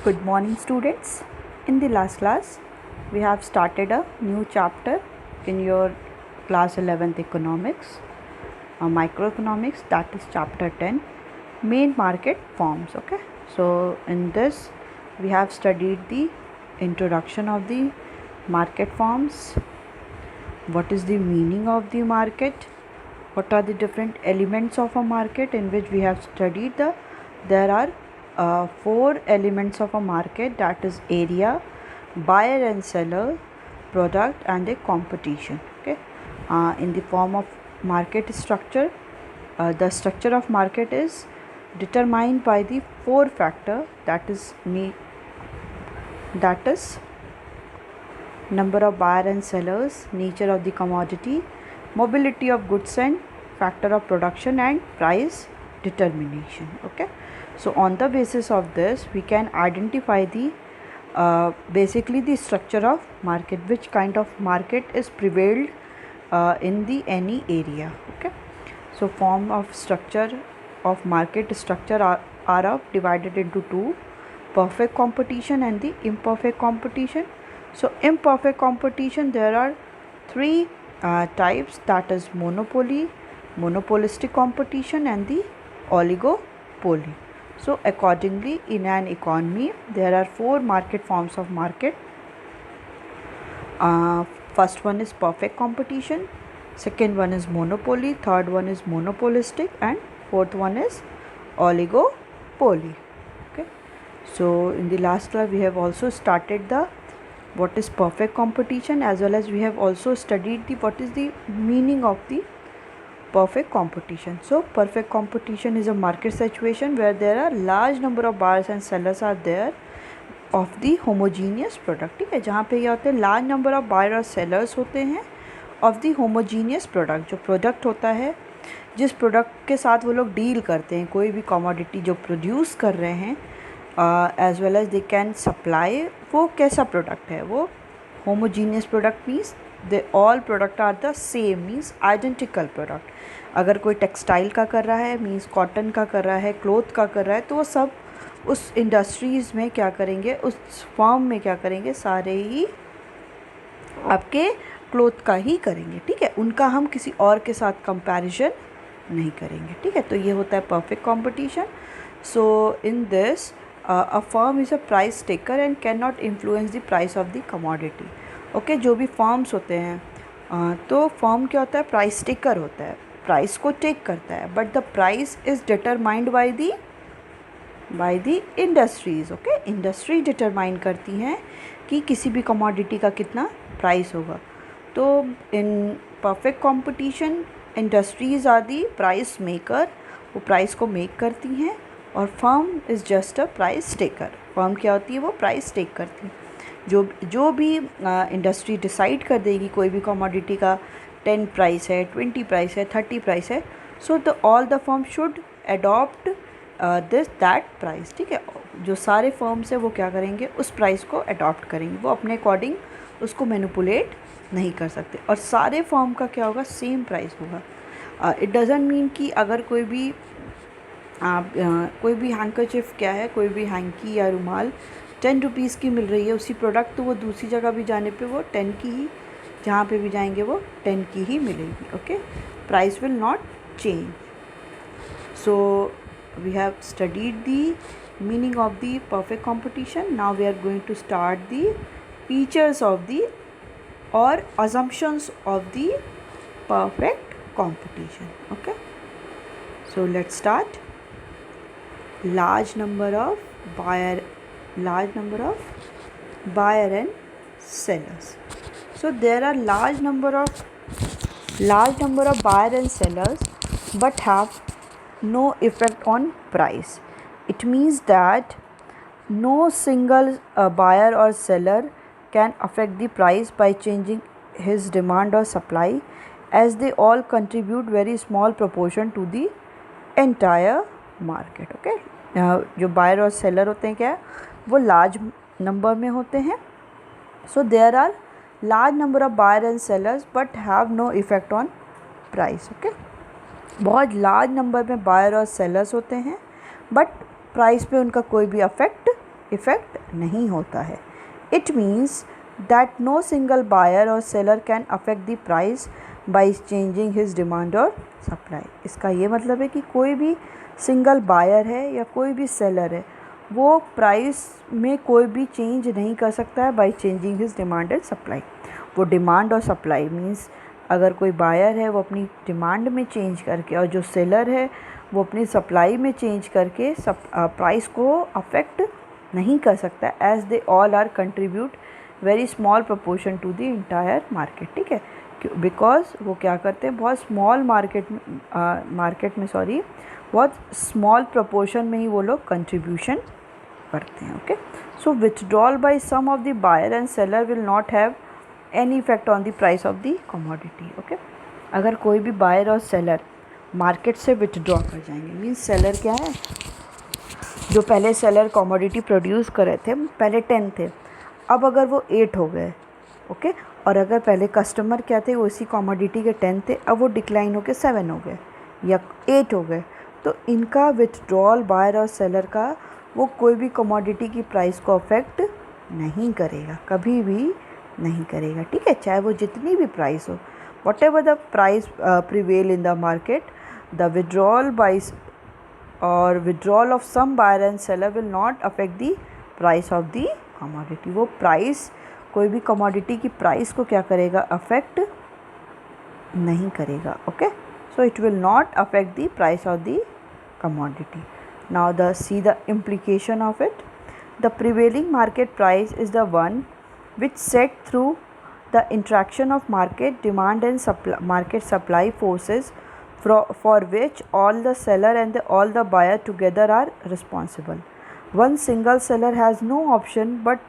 Good morning, students. In the last class, we have started a new chapter in your class 11th economics, microeconomics, that is chapter 10, main market forms. Okay, so in this, we have studied the introduction of the market forms, what is the meaning of the market, what are the different elements of a market, in which we have studied there are 4 elements of a market, that is area, buyer and seller, product, and a competition. Okay, in the form of market structure, the structure of market is determined by the 4 factor, that is number of buyer and sellers, nature of the commodity, mobility of goods, and factor of production and price determination. Okay, so on the basis of this, we can identify the basically the structure of market, which kind of market is prevailed in the any area. Okay, so form of structure of market structure are divided into 2: perfect competition and the imperfect competition. So imperfect competition, there are 3 types, that is monopoly, monopolistic competition, and the oligopoly. So accordingly, in an economy, there are 4 market forms of market. First one is perfect competition, second one is monopoly, third one is monopolistic, and fourth one is oligopoly. Okay, so in the last class, we have also started the what is perfect competition, as well as we have also studied the what is the meaning of the perfect competition. So perfect competition is a market situation where there are large number of buyers and sellers are there of the homogeneous product. ठीक है, जहाँ पे क्या होते हैं, large number of buyer और sellers होते हैं ऑफ द होमोजीनियस प्रोडक्ट. जो प्रोडक्ट होता है, जिस प्रोडक्ट के साथ वो लोग डील करते हैं, कोई भी कमोडिटी जो प्रोड्यूस कर रहे हैं, as well as they can supply, वो कैसा प्रोडक्ट है, वो homogeneous product means they all product are the same, means identical product. अगर कोई टेक्सटाइल का कर रहा है, मीन्स कॉटन का कर रहा है, क्लोथ का कर रहा है, तो वो सब उस इंडस्ट्रीज़ में क्या करेंगे, उस फॉर्म में क्या करेंगे, सारे ही आपके क्लोथ का ही करेंगे. ठीक है, उनका हम किसी और के साथ कंपैरिजन नहीं करेंगे. ठीक है, तो ये होता है perfect competition. So in this a firm is a price taker and cannot influence the price of the commodity. Okay, जो भी फर्म्स होते हैं, तो फर्म क्या होता है, प्राइस टेकर होता है, प्राइस को टेक करता है, but the price is determined by the industries. Okay, industry determine करती हैं कि किसी भी कमोडिटी का कितना प्राइस होगा. तो in perfect competition, industries are the price maker, वो प्राइस को मेक करती हैं, और firm is just a price taker. Firm क्या होती है, वो प्राइस टेक करती है. जो भी इंडस्ट्री डिसाइड कर देगी कोई भी कमोडिटी का 10 प्राइस है, 20 प्राइस है, 30 प्राइस है, so the all the firm should adopt that price. ठीक है, जो सारे फर्म्स हैं वो क्या करेंगे, उस प्राइस को अडॉप्ट करेंगे, वो अपने अकॉर्डिंग उसको मैनिपुलेट नहीं कर सकते, और सारे फर्म का क्या होगा, सेम प्राइस होगा. इट डजंट मीन कि अगर कोई भी हैंकरचिफ क्या है, कोई भी हैंकी या रुमाल 10 रुपीज़ की मिल रही है उसी प्रोडक्ट, तो वो दूसरी जगह भी जाने पे वो 10 की ही, जहाँ पे भी जाएंगे वो 10 की ही मिलेगी. Okay, price will not change. So we have studied the meaning of the perfect competition. Now we are going to start the features of the और assumptions of the perfect competition. Okay, so let's start. Large number of buyer and sellers. So there are large number of buyer and sellers, but have no effect on price. It means that no single buyer or seller can affect the price by changing his demand or supply, as they all contribute very small proportion to the entire market. Okay, जो buyer और seller होते हैं क्या है, वो large number में होते हैं. So there are large number of buyer and sellers but have no effect on price. Okay, बहुत लार्ज नंबर में बायर और सेलर्स होते हैं, बट प्राइस पे उनका कोई भी इफ़ेक्ट नहीं होता है। It means that no single buyer और seller can affect the price by changing his demand और सप्लाई। इसका ये मतलब है कि कोई भी सिंगल बायर है या कोई भी सेलर है वो प्राइस में कोई भी चेंज नहीं कर सकता है by changing his demand and supply. वो डिमांड और सप्लाई मीन्स अगर कोई बायर है वो अपनी डिमांड में चेंज करके और जो सेलर है वो अपनी सप्लाई में चेंज करके प्राइस को अफेक्ट नहीं कर सकता, as they all are contribute very small proportion to the entire market. ठीक है, बिकॉज वो क्या करते हैं, बहुत स्मॉल मार्केट में बहुत स्मॉल प्रोपोर्शन में ही वो लोग कंट्रीब्यूशन करते हैं। Okay, so withdrawal by some of the buyer and seller will not have any effect on the price of the commodity. Okay, अगर कोई भी बायर और सेलर मार्केट से विथड्रॉ कर जाएंगे, मीन्स सेलर क्या है, जो पहले सेलर कमोडिटी प्रोड्यूस कर रहे थे पहले 10 थे, अब अगर वो 8 हो गए, ओके, और अगर पहले कस्टमर क्या थे उसी कमोडिटी के 10 थे, अब वो डिक्लाइन होकर 7 हो गए या 8 हो गए, तो इनका विथड्रॉल बायर और सेलर का वो कोई भी कमोडिटी की प्राइस को अफेक्ट नहीं करेगा, कभी भी नहीं करेगा। ठीक है, चाहे वो जितनी भी प्राइस हो, what ever the price prevail in the market, the withdrawal of some buyer and seller will not affect the price of the commodity। वो प्राइस कोई भी कमोडिटी की प्राइस को क्या करेगा, अफेक्ट नहीं करेगा। Okay, so it will not affect the price of the commodity। Now see the implication of it। The prevailing market price is the one which set through the interaction of market demand and market supply forces for which all the seller and all the buyer together are responsible। One single seller has no option but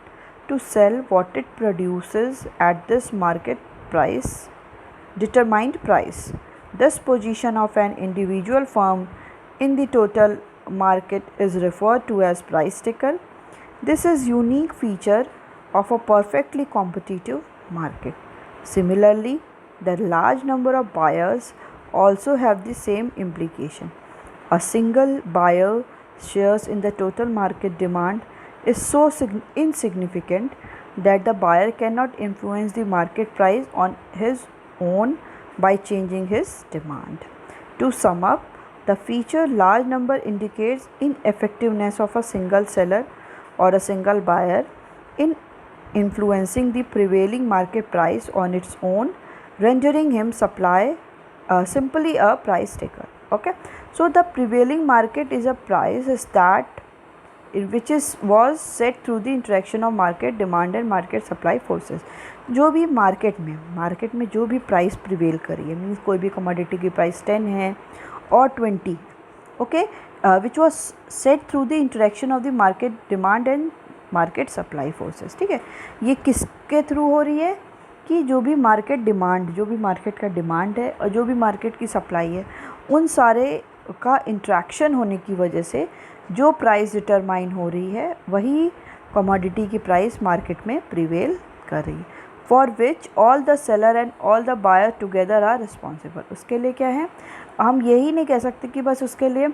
to sell what it produces at this market price, determined price। This position of an individual firm in the total market is referred to as price taker। This is unique feature of a perfectly competitive market। Similarly, the large number of buyers also have the same implication। A single buyer shares in the total market demand is so insignificant that the buyer cannot influence the market price on his own by changing his demand। To sum up, the feature large number indicates ineffectiveness of a single seller or a single buyer in influencing the prevailing market price on its own, rendering him simply a price taker। Okay, so the prevailing market is a price which was set through the interaction of market demand and market supply forces। जो भी market में जो भी price prevail करी है, means कोई भी commodity की प्राइस 10 है और 20, okay, which was set through the interaction of the market demand and market supply forces. ठीक है, ये किसके थ्रू हो रही है कि जो भी मार्केट का डिमांड है और जो भी मार्केट की सप्लाई है, उन सारे का इंट्रैक्शन होने की वजह से जो प्राइस डिटरमाइन हो रही है वही कमोडिटी की प्राइस मार्केट में प्रिवेल कर रही है, for which all the seller and all the buyer together are responsible. उसके लिए क्या है, हम यही नहीं कह सकते कि बस उसके लिए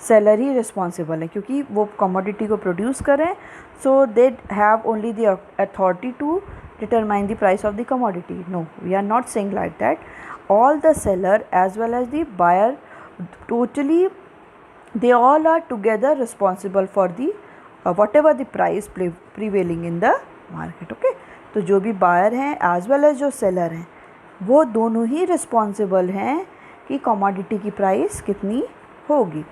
सेलर ही रिस्पॉन्सिबल है क्योंकि वो कमोडिटी को प्रोड्यूस कर रहे हैं, so they have only the authority to determine the price of the commodity। No, we are not saying like that। All the seller as well as the buyer, totally they all are together responsible for the whatever the price prevailing in the market। okay, तो जो भी buyer हैं as well as जो seller हैं वो दोनों ही responsible हैं कि commodity की price कितनी होगी।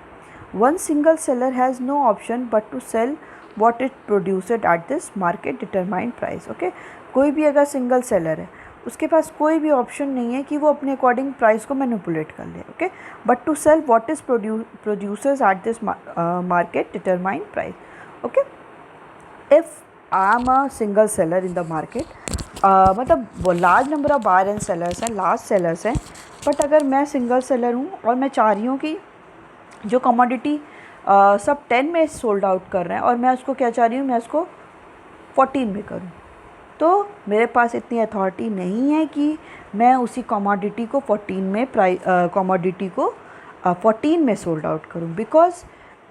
One single seller has no option but to sell what it produced at this market determined price। okay, कोई भी अगर सिंगल सेलर है उसके पास कोई भी ऑप्शन नहीं है कि वो अपने अकॉर्डिंग प्राइस को मैनिपुलेट कर ले, okay, but to sell what is producers at this market determined price. Okay, if I am a single seller in the market, मतलब वो large number of buyer and sellers हैं, large sellers हैं, but अगर मैं single seller हूँ और मैं चाह रही हूँ कि जो कमोडिटी सब 10 में सोल्ड आउट कर रहे हैं और मैं उसको क्या चाह रही हूँ, मैं उसको 14 में करूँ, तो मेरे पास इतनी अथॉरिटी नहीं है कि मैं उसी कमोडिटी को 14 में सोल्ड आउट करूं, because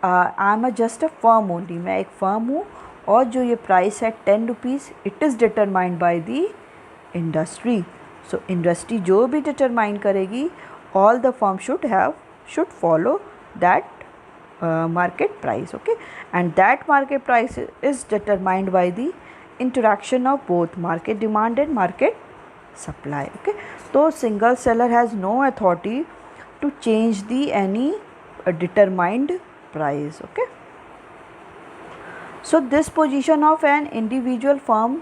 I am just a firm only. मैं एक फर्म हूँ और जो ये प्राइस है 10 rupees, it is determined by the industry. So industry जो भी डिटरमाइन करेगी, all the firm should follow that market price. Okay, and that market price is determined by the interaction of both market demand and market supply. Okay, so single seller has no authority to change the any determined price. Okay, so this position of an individual firm,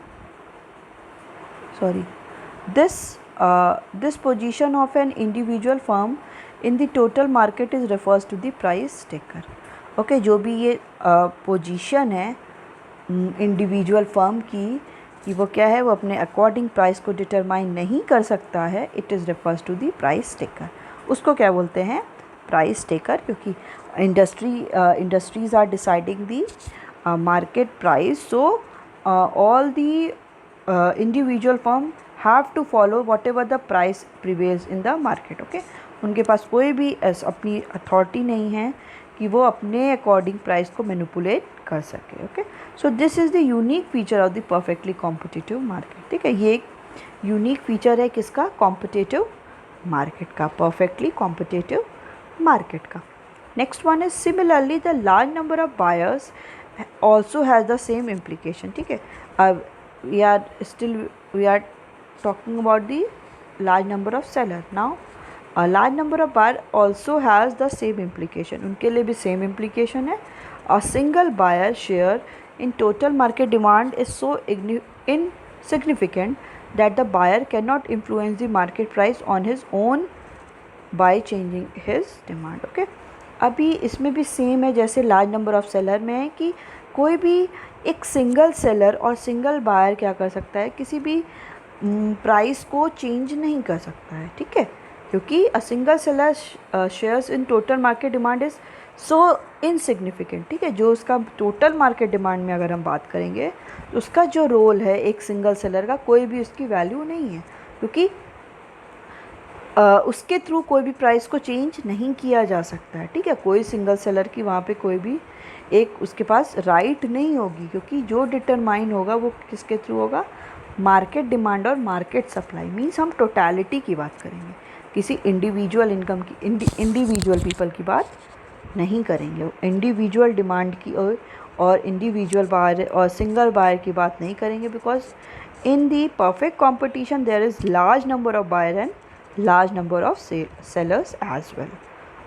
this position of an individual firm in the total market is refers to the price taker. Okay, जो भी ये position है individual firm की कि वो क्या है, वो अपने अकॉर्डिंग प्राइस को डिटरमाइन नहीं कर सकता है, it is refers to the price taker. उसको क्या बोलते हैं, प्राइस टेकर, क्योंकि industries are deciding the market price. So all the individual firm have to follow whatever the price prevails in the market. Okay, उनके पास कोई भी अपनी अथॉरिटी नहीं है कि वो अपने अकॉर्डिंग प्राइस को मैनिपुलेट कर सके. Okay, so this is the unique feature of the perfectly competitive market. ठीक है, ये एक यूनिक फीचर है किसका, कॉम्पिटिटिव मार्केट का, परफेक्टली कॉम्पिटिटिव मार्केट का. Next one is similarly the large number of buyers also has the same implication. ठीक है, अब we are talking about the large number of seller. Now a large number of buyer also has the same implication. उनके लिए भी same implication है. A single buyer share in total market demand is so insignificant that the buyer cannot influence the market price on his own by changing his demand. Okay, अभी इसमें भी same है जैसे large number of seller में है कि कोई भी एक सिंगल सेलर और सिंगल बायर क्या कर सकता है, किसी भी प्राइस को चेंज नहीं कर सकता है. ठीक है, क्योंकि अ single seller shares in total market demand is so insignificant. ठीक है, जो उसका टोटल मार्केट डिमांड में अगर हम बात करेंगे तो उसका जो रोल है एक सिंगल सेलर का, कोई भी उसकी वैल्यू नहीं है, क्योंकि उसके थ्रू कोई भी प्राइस को चेंज नहीं किया जा सकता है. ठीक है, कोई सिंगल सेलर की वहाँ पे कोई भी एक उसके पास राइट नहीं होगी, क्योंकि जो डिटरमाइन होगा वो किसके थ्रू होगा, मार्केट डिमांड और मार्केट सप्लाई. मीन्स हम टोटलिटी की बात करेंगे, किसी इंडिविजुअल इनकम की, इंडिविजुअल पीपल की बात नहीं करेंगे. इंडिविजुअल डिमांड की और इंडिविजुअल बायर और सिंगल बायर की बात नहीं करेंगे, because in the perfect competition there is large number of buyer and large number of sellers as well.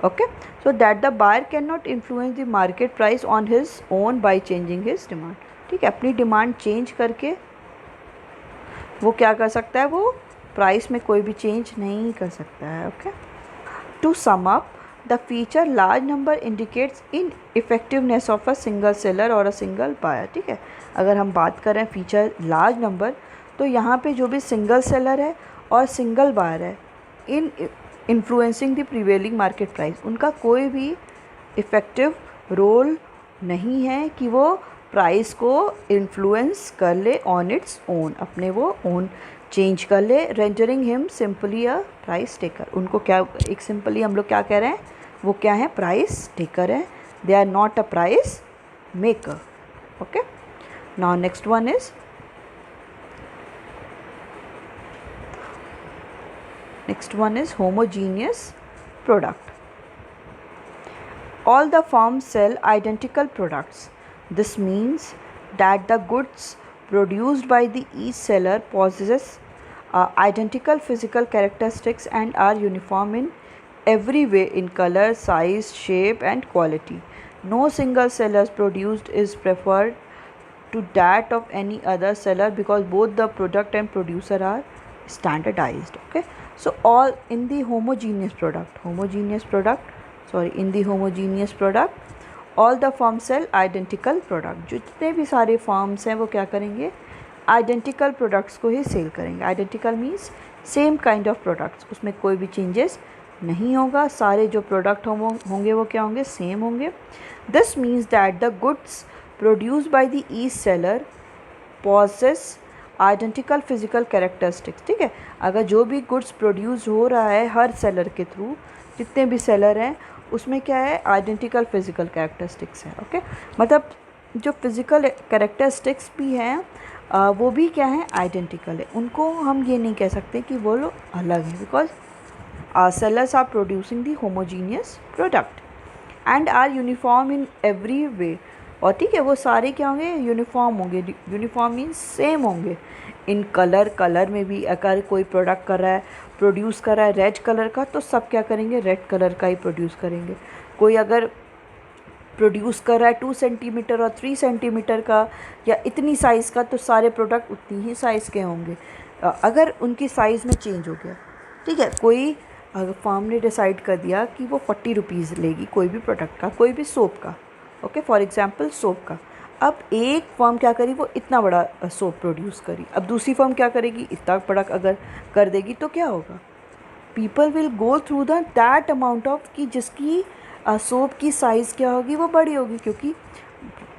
Okay, so that the buyer cannot influence the market price on his own by changing his demand. ठीक है, अपनी demand change करके वो क्या कर सकता है, वो प्राइस में कोई भी चेंज नहीं कर सकता है. Okay, to sum up the feature large number indicates ineffectiveness of a single seller और अ सिंगल बायर. ठीक है, अगर हम बात करें फीचर लार्ज नंबर, तो यहाँ पे जो भी सिंगल सेलर है और सिंगल बायर है in influencing the prevailing market price, उनका कोई भी इफ़ेक्टिव रोल नहीं है कि वो प्राइस को इन्फ्लुएंस कर ले ऑन इट्स ओन, अपने वो ओन चेंज कर ले, रेंडरिंग हिम सिंपली अ प्राइस टेकर. उनको क्या एक सिंपली हम लोग क्या कह रहे हैं, वो क्या है, प्राइस टेकर है. They are not a price maker. Okay, now next one is homogeneous product. All the firms sell identical products. This means that the goods produced by each seller possesses identical physical characteristics and are uniform in every way in color, size, shape and quality. No single seller's produced is preferred to that of any other seller because both the product and producer are standardized. Okay, so all in the homogeneous product, all the firms sell identical product. जितने भी सारे firms हैं वो क्या करेंगे, identical products को ही cell करेंगे. Identical means same kind of products, उसमें कोई भी चेंजेस नहीं होगा, सारे जो प्रोडक्ट होंगे वो क्या होंगे, सेम होंगे. This means that the goods produced by the each seller possesses identical physical characteristics. ठीक है, अगर जो भी गुड्स प्रोड्यूस हो रहा है हर सेलर के थ्रू, जितने भी सेलर हैं उसमें क्या है, आइडेंटिकल फिजिकल कैरेक्टरिस्टिक्स है. ओके, मतलब जो फिज़िकल कैरेक्टरिस्टिक्स भी हैं वो भी क्या है, आइडेंटिकल है। उनको हम ये नहीं कह सकते कि वो लोग अलग हैं, because sellers are producing the homogeneous product and are uniform in every way। और ठीक है, वो सारे क्या होंगे, यूनिफॉर्म होंगे। यूनिफॉर्म मीन्स सेम होंगे इन कलर। कलर में भी अगर कोई प्रोडक्ट कर रहा है, प्रोड्यूस कर रहा है रेड कलर का, तो सब क्या करेंगे, रेड कलर का ही प्रोड्यूस करेंगे। कोई अगर प्रोड्यूस कर रहा है 2 सेंटीमीटर और 3 सेंटीमीटर का या इतनी साइज़ का, तो सारे प्रोडक्ट उतनी ही साइज़ के होंगे। अगर उनकी साइज़ में चेंज हो गया, ठीक है, कोई अगर फर्म ने डिसाइड कर दिया कि वो 40 रुपीज़ लेगी कोई भी प्रोडक्ट का, कोई भी सोप का, ओके, फॉर एग्जांपल सोप का। अब एक फर्म क्या करी, वो इतना बड़ा सोप प्रोड्यूस करी। अब दूसरी फर्म क्या करेगी, इतना प्रोडक्ट अगर कर देगी, तो क्या होगा, people will go through that amount of, कि जिसकी सोप की साइज़ क्या होगी, वो बड़ी होगी, क्योंकि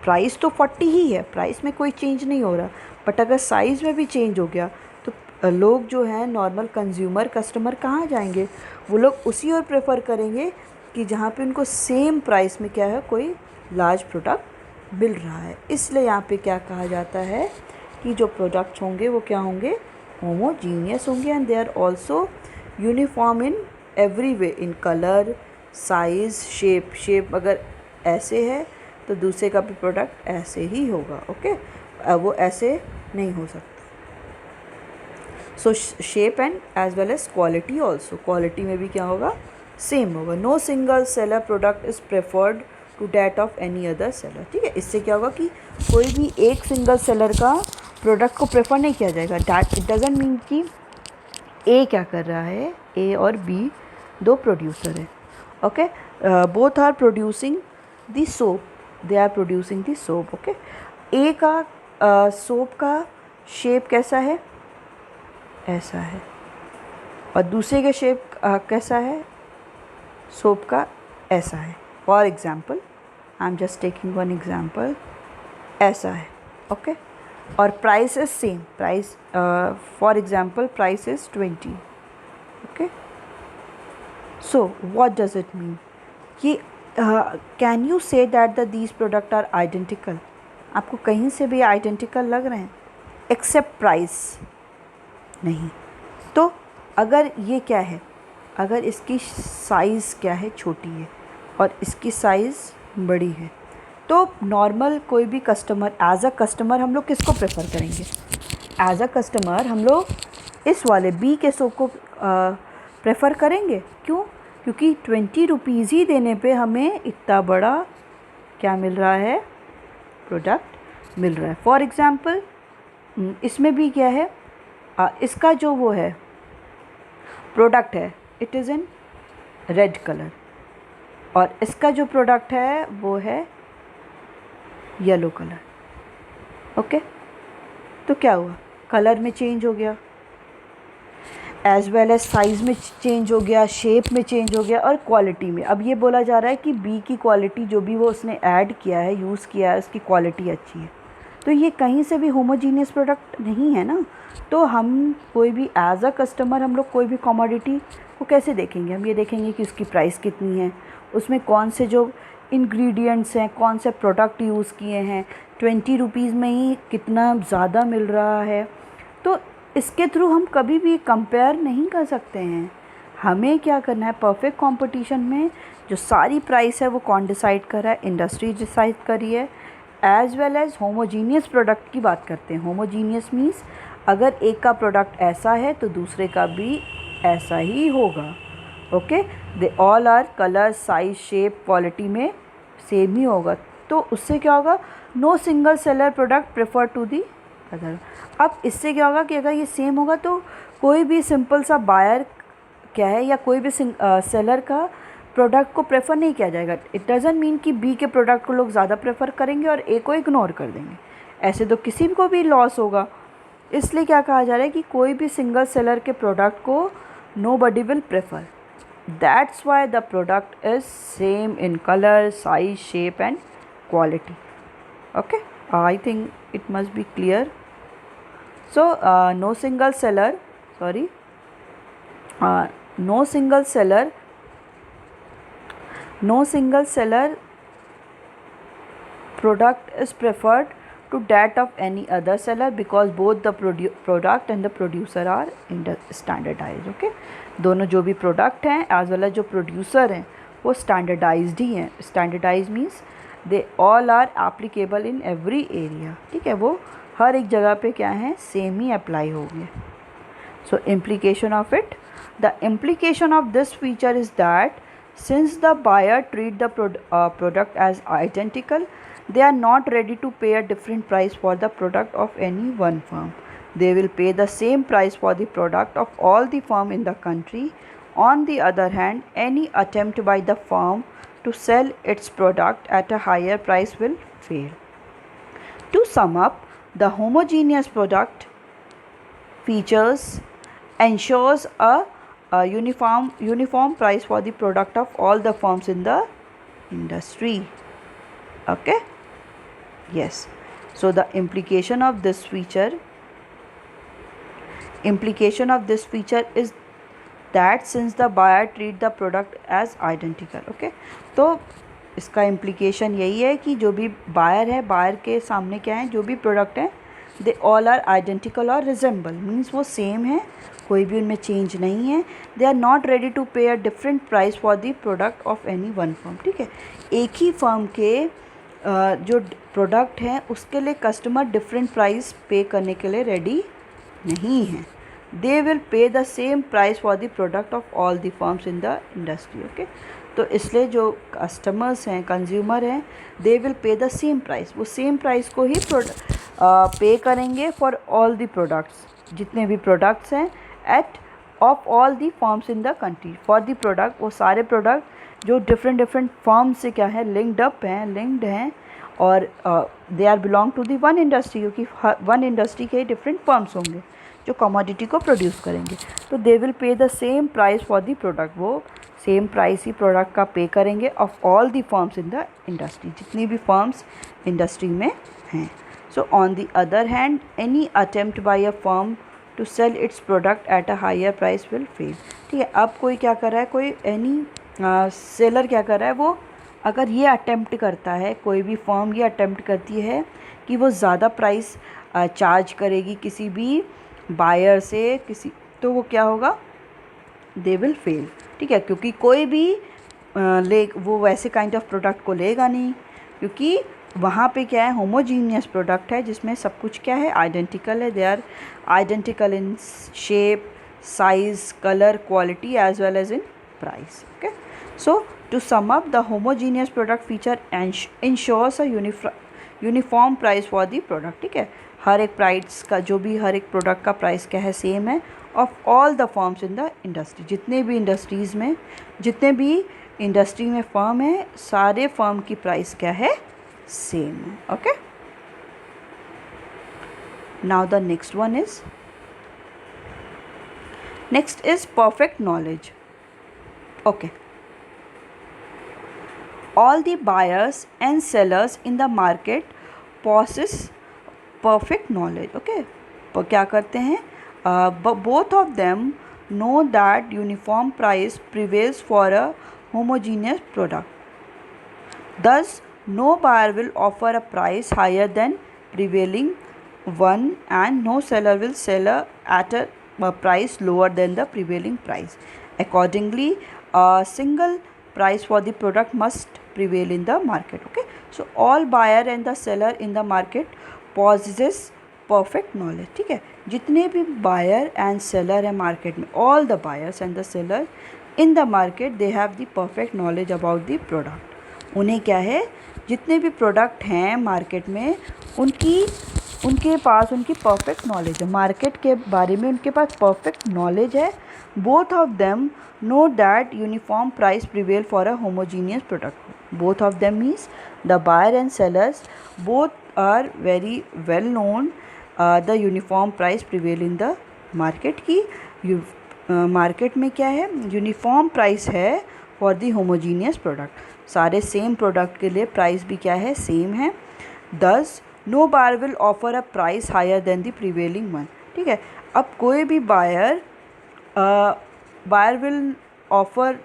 प्राइस तो 40 ही है, प्राइस में कोई चेंज नहीं हो रहा। बट अगर साइज़ में भी चेंज हो गया, तो लोग जो हैं नॉर्मल कंज्यूमर कस्टमर कहाँ जाएंगे, वो लोग उसी ओर प्रेफर करेंगे कि जहाँ पे उनको सेम प्राइस में क्या है, कोई लार्ज प्रोडक्ट मिल रहा है। इसलिए यहाँ पे क्या कहा जाता है कि जो प्रोडक्ट्स होंगे वो क्या होंगे, होमोजीनियस होंगे, and they are also uniform in every way, in colour, size, shape अगर ऐसे है तो दूसरे का भी प्रोडक्ट ऐसे ही होगा, ओके। वो ऐसे नहीं हो सकता। So shape and as well as quality also, quality में भी क्या होगा, सेम होगा। No single seller product is preferred to that of any other seller, ठीक है। इससे क्या होगा कि कोई भी एक सिंगल सेलर का प्रोडक्ट को प्रेफर नहीं किया जाएगा। डैट इट डजेंट मीन कि ए क्या कर रहा है, ए और बी दो प्रोड्यूसर है, okay, both are producing the soap, they are producing the soap, okay. A का सोप का शेप कैसा है, ऐसा है, और दूसरे का शेप कैसा है, सोप का ऐसा है। For example, I am just taking one example, ऐसा है, ओके। और price is same, price for example price is 20, okay. So what does it mean कि can you say that the these product are identical, आपको कहीं से भी identical लग रहे हैं एक्सेप्ट प्राइस, नहीं। तो अगर ये क्या है, अगर इसकी साइज़ क्या है, छोटी है, और इसकी साइज़ बड़ी है, तो नॉर्मल कोई भी कस्टमर, एज अ कस्टमर हम लोग किसको प्रेफर करेंगे, एज अ कस्टमर हम लोग इस वाले बी के सोप को प्रेफर करेंगे। क्यों, क्योंकि 20 रुपीज़ ही देने पे हमें इतना बड़ा क्या मिल रहा है, प्रोडक्ट मिल रहा है। फॉर एग्ज़ाम्पल इसमें भी क्या है, इसका जो वो है प्रोडक्ट है, it is in red colour, और इसका जो प्रोडक्ट है वो है येलो कलर, ओके। तो क्या हुआ, कलर में चेंज हो गया, एज वेल एज साइज़ में चेंज हो गया, शेप में चेंज हो गया, और क्वालिटी में। अब ये बोला जा रहा है कि बी की क्वालिटी जो भी वो उसने ऐड किया है, यूज़ किया है, उसकी क्वालिटी अच्छी है। तो ये कहीं से भी होमोजीनियस प्रोडक्ट नहीं है ना। तो हम कोई भी एज अ कस्टमर हम लोग कोई भी कमोडिटी को कैसे देखेंगे, हम ये देखेंगे कि उसकी प्राइस कितनी है, उसमें कौन से जो इंग्रेडिएंट्स हैं, कौन से प्रोडक्ट यूज़ किए हैं, 20 रुपीज़ में ही कितना ज़्यादा मिल रहा है। तो इसके थ्रू हम कभी भी कंपेयर नहीं कर सकते हैं। हमें क्या करना है, परफेक्ट कंपटीशन में जो सारी प्राइस है वो कौन डिसाइड कर रहा है, इंडस्ट्री डिसाइड कर रही है। As well as homogeneous product की बात करते हैं। होमोजीनियस मीन्स अगर एक का प्रोडक्ट ऐसा है तो दूसरे का भी ऐसा ही होगा, okay. They all are colour, size, shape, quality में सेम ही होगा। तो उससे क्या होगा, no single seller product prefer to the other. अब इससे क्या होगा कि अगर ये सेम होगा तो कोई भी सिंपल सा बायर क्या है, या कोई भी सेलर का प्रोडक्ट को प्रेफर नहीं किया जाएगा। इट डजंट मीन कि बी के प्रोडक्ट को लोग ज़्यादा प्रेफर करेंगे और ए को इग्नोर कर देंगे, ऐसे तो किसी को भी लॉस होगा। इसलिए क्या कहा जा रहा है कि कोई भी सिंगल सेलर के प्रोडक्ट को nobody will prefer, that's why the product is same in colour, size, shape and quality, okay. I think it must be clear. So no single seller, sorry, no single seller product is preferred to that of any other seller because both the product and the producer are standardized. Okay, दोनों जो भी product हैं as well as जो producer हैं वो standardized ही हैं. Standardized means they all are applicable in every area. ठीक है, वो हर एक जगह पे क्या है, सेम ही अप्लाई होंगे. So implication of it, the implication of this feature is that since the buyer treat the product as identical, they are not ready to pay a different price for the product of any one firm. They will pay the same price for the product of all the firm in the country. On the other hand, any attempt by the firm to sell its product at a higher price will fail. To sum up, the homogeneous product features ensures a uniform price for the product of all the firms in the industry. Okay, yes, so the implication of this feature is that since the buyer treat the product as identical. Okay, तो इसका implication यही है कि जो भी buyer है, buyer के सामने क्या है, जो भी product है, they all are identical और resemble, means वो same है, कोई भी उनमें change नहीं है. They are not ready to pay a different price for the product of any one firm. ठीक है, एक ही firm के जो प्रोडक्ट हैं उसके लिए कस्टमर डिफरेंट प्राइस पे करने के लिए रेडी नहीं है. दे will pay the same price for the product of all the firms in the industry. Okay, तो इसलिए जो कस्टमर्स हैं, कंज्यूमर हैं, दे will pay the same price, वो सेम प्राइस को ही पे करेंगे फॉर ऑल द प्रोडक्ट्स, जितने भी प्रोडक्ट्स हैं at of all the firms in the country. For the product, वो सारे प्रोडक्ट जो डिफरेंट फर्म से क्या है, लिंक्ड हैं और they are belong to the one industry, क्योंकि वन इंडस्ट्री के डिफरेंट फर्म्स होंगे जो कमोडिटी को प्रोड्यूस करेंगे. तो they will pay the same price for the product, वो सेम प्राइस ही प्रोडक्ट का पे करेंगे of all the firms in the industry, जितनी भी फर्म्स इंडस्ट्री में हैं. So on the other hand, any attempt by a firm to sell its product at a higher price will fail. ठीक है, अब कोई क्या कर रहा है, कोई एनी सेलर क्या कर रहा है, वो अगर ये अटेम्प्ट करता है, कोई भी फर्म ये अटेम्प्ट करती है कि वो ज़्यादा प्राइस चार्ज करेगी किसी भी बायर से, तो वो क्या होगा, दे विल फेल. ठीक है, क्योंकि कोई भी वो वैसे काइंड ऑफ प्रोडक्ट को लेगा नहीं, क्योंकि वहाँ पे क्या है, होमोजीनियस प्रोडक्ट है जिसमें सब कुछ क्या है, आइडेंटिकल है. They are identical in shape, size, colour, quality as well as in price. Okay, so to sum up, the homogeneous product feature ensures a uniform price for the product. ठीक है, हर एक प्राइस का, जो भी हर एक product का price क्या है, सेम है of all the firms in the industry. जितने भी इंडस्ट्रीज़ में, जितने भी इंडस्ट्री में फर्म है, सारे फर्म की प्राइस क्या है, सेम है. Okay, now the next is perfect knowledge. Okay, all the buyers and sellers in the market possess perfect knowledge. Okay, तो क्या करते हैं, both of them know that uniform price prevails for a homogeneous product. Thus, no buyer will offer a price higher than prevailing one, and no seller will sell at a price lower than the prevailing price. Accordingly, a single price for the product must prevail in the market. Okay, so all buyer and the seller in the market possesses perfect knowledge. ठीक है, जितने भी buyer and seller है market में, all the buyers and the seller in the market, they have the perfect knowledge about the product. उन्हें क्या है, जितने भी प्रोडक्ट हैं मार्केट में, उनके पास उनकी परफेक्ट नॉलेज है, मार्केट के बारे में उनके पास परफेक्ट नॉलेज है. Both of them know that uniform price prevail for a homogeneous product. Both of them means the buyer and sellers both are very well known the uniform price prevail in the market. की market में क्या है, uniform price है for the homogeneous product. सारे same product के लिए price भी क्या है, सेम है. Thus no buyer will offer a price higher than the prevailing one. ठीक है, अब कोई भी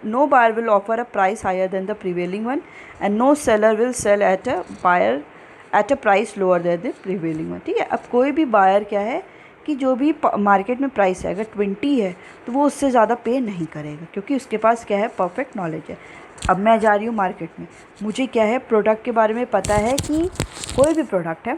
no buyer will offer a price higher than the prevailing one, and no seller will sell at a at a price lower than the prevailing one, ठीक है। अब कोई भी बायर क्या है कि जो भी मार्केट में प्राइस है अगर 20 है तो वो उससे ज़्यादा पे नहीं करेगा, क्योंकि उसके पास क्या है, परफेक्ट नॉलेज है। अब मैं जा रही हूँ मार्केट में, मुझे क्या है, प्रोडक्ट के बारे में पता है कि कोई भी प्रोडक्ट है,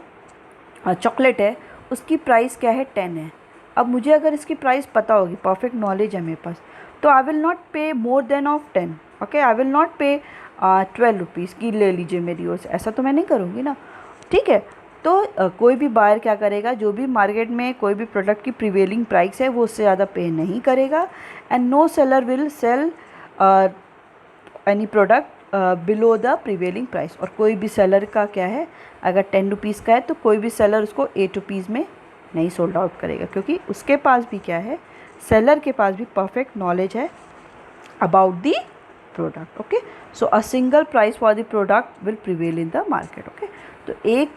चॉकलेट है, उसकी प्राइस क्या है, 10 है। अब मुझे अगर इसकी प्राइस पता होगी, परफेक्ट नॉलेज है मेरे पास, तो आई विल नॉट पे more than of 10, okay. I will not पे 12 रुपीज़ की ले लीजिए मेरी ओर से, ऐसा तो मैं नहीं करूँगी ना, ठीक है। तो कोई भी बायर क्या करेगा, जो भी मार्केट में कोई भी प्रोडक्ट की प्रिवेलिंग प्राइस है वो उससे ज़्यादा पे नहीं करेगा। And no seller will sell any product below the prevailing price. और कोई भी सेलर का क्या है, अगर 10 रुपीज़ का है तो कोई भी सेलर उसको 8 रुपीज़ में नहीं सोल्ड आउट करेगा, क्योंकि उसके पास भी क्या है, सेलर के पास भी परफेक्ट नॉलेज है about the product, okay. So a single price for the product will prevail in the market, okay. तो एक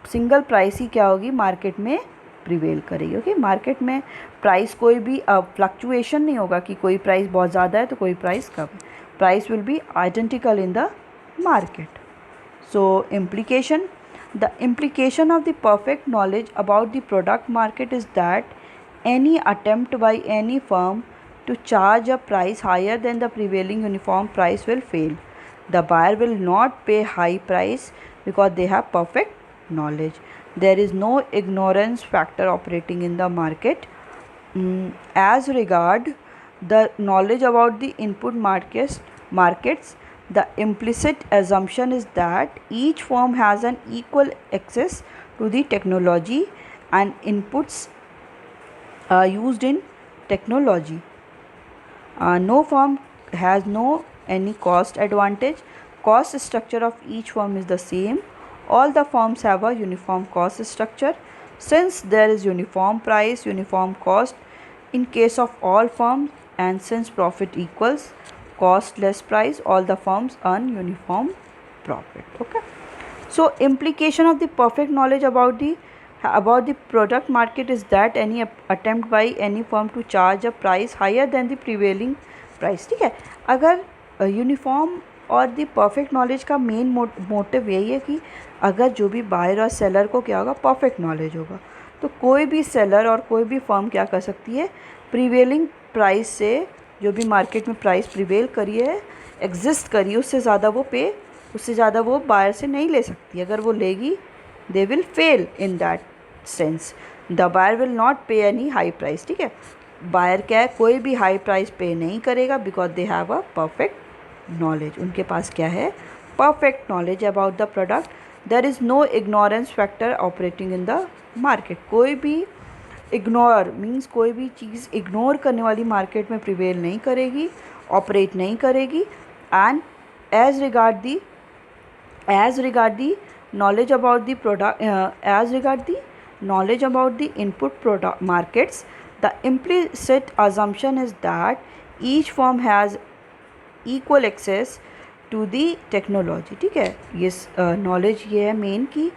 सिंगल प्राइस ही क्या होगी, मार्केट में प्रिवेल करेगी, ओके। मार्केट में प्राइस कोई भी फ्लक्चुएशन नहीं होगा कि कोई प्राइस बहुत ज़्यादा है तो कोई प्राइस कम है, price will be identical in the market. So the implication of the perfect knowledge about the product market is that any attempt by any firm to charge a price higher than the prevailing uniform price will fail. The buyer will not pay high price because they have perfect knowledge. There is no ignorance factor operating in the market. As regard the knowledge about the input markets, the implicit assumption is that each firm has an equal access to the technology and inputs used in technology. No firm has any cost advantage. Cost structure of each firm is the same. All the firms have a uniform cost structure. Since there is uniform price, uniform cost in case of all firms, and since profit equals cost less price, all the firms earn uniform profit, okay. So implication of the perfect knowledge about the product market is that any attempt by any firm to charge a price higher than the prevailing price, ठीक है। अगर uniform और the perfect knowledge का main motive यही है कि अगर जो भी बायर और सेलर को क्या होगा, परफेक्ट नॉलेज होगा, तो कोई भी सेलर और कोई भी फर्म क्या कर सकती है, प्रीवेलिंग प्राइस से, जो भी मार्केट में प्राइस प्रिवेल करी है, एग्जिस्ट करी है, उससे ज़्यादा वो बायर से नहीं ले सकती। अगर वो लेगी, they will fail in that sense. The buyer will not pay any high price, ठीक है। बायर क्या है, कोई भी हाई प्राइस पे नहीं करेगा because they have a perfect knowledge. उनके पास क्या है, perfect knowledge about the product. There is no ignorance factor operating in the market. कोई भी इग्नोर मीन्स कोई भी चीज़ इग्नोर करने वाली मार्केट में प्रिवेल नहीं करेगी, ऑपरेट नहीं करेगी। And as regard the knowledge about the product, as regard the knowledge about the input product markets, the implicit assumption is that each firm has equal access to the technology, ठीक है। ये knowledge ये है main कि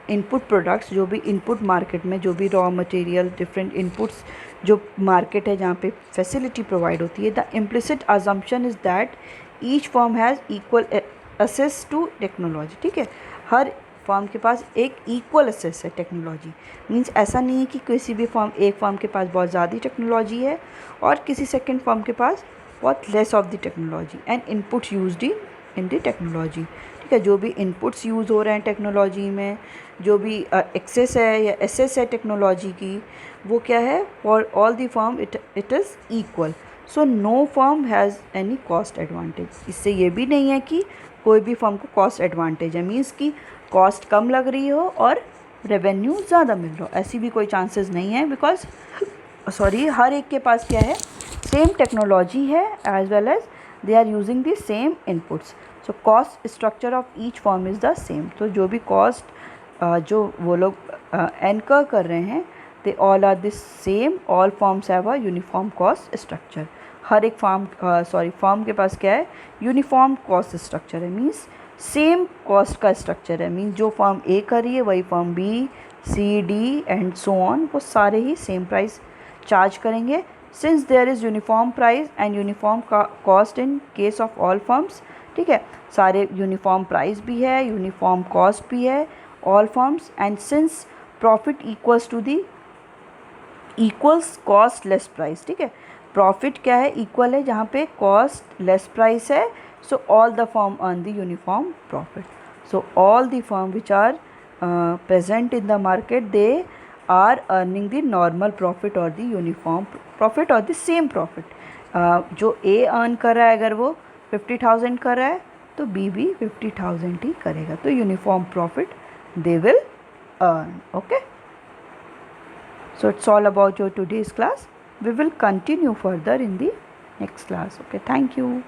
input products, जो भी input market में जो भी रॉ मटेरियल, डिफरेंट इनपुट्स जो मार्केट है जहाँ पे फैसिलिटी प्रोवाइड होती है, the implicit assumption is that each firm has equal access to technology, ठीक है। हर फर्म के पास एक इक्वल एक्सेस है टेक्नोलॉजी। मीन्स ऐसा नहीं है कि किसी भी एक फर्म के पास बहुत ज़्यादा टेक्नोलॉजी है और किसी सेकेंड फर्म के पास बहुत less of the technology and inputs used in the technology, ठीक है। जो भी इनपुट्स यूज़ हो रहे हैं टेक्नोलॉजी में, जो भी एक्सेस है या एसेस है टेक्नोलॉजी की, वो क्या है, for all the firm it is equal. So no firm has any cost advantage. इससे ये भी नहीं है कि कोई भी फर्म को कॉस्ट एडवांटेज है, मीन्स कि कॉस्ट कम लग रही हो और रेवेन्यू ज़्यादा मिल रहा हो, ऐसी भी कोई चांसेस नहीं है। बिकॉज हर एक के पास क्या है, सेम टेक्नोलॉजी है as well as they are using the same inputs. So cost structure of each firm is the same. तो जो भी कॉस्ट जो वो लोग एनकर कर रहे हैं, they all are the same. All firms have a uniform cost structure. हर एक फर्म के पास क्या है, यूनिफॉर्म कॉस्ट स्ट्रक्चर है, मीन्स सेम कॉस्ट का स्ट्रक्चर है। मीन्स जो फर्म ए कर रही है वही firm B, C, D and so on, वो सारे ही सेम प्राइस चार्ज करेंगे। Since there is uniform price and uniform cost in case of all firms, ठीक है। सारे यूनिफॉर्म प्राइस भी है, यूनिफॉर्म कॉस्ट भी है all firms, and since profit equals to the equals cost less price, ठीक है, प्रॉफिट क्या है, इक्वल है जहाँ पे कॉस्ट लेस प्राइस है, so all the firm earn the uniform profit. So all the firm which are present in the market, they are earning the normal profit or the uniform profit or the same profit. जो A earn कर रहा है अगर वो 50,000 कर रहा है तो B भी 50,000 ही करेगा, तो uniform profit they will earn. Okay, so it's all about your today's class. We will continue further in the next class. Okay, thank you.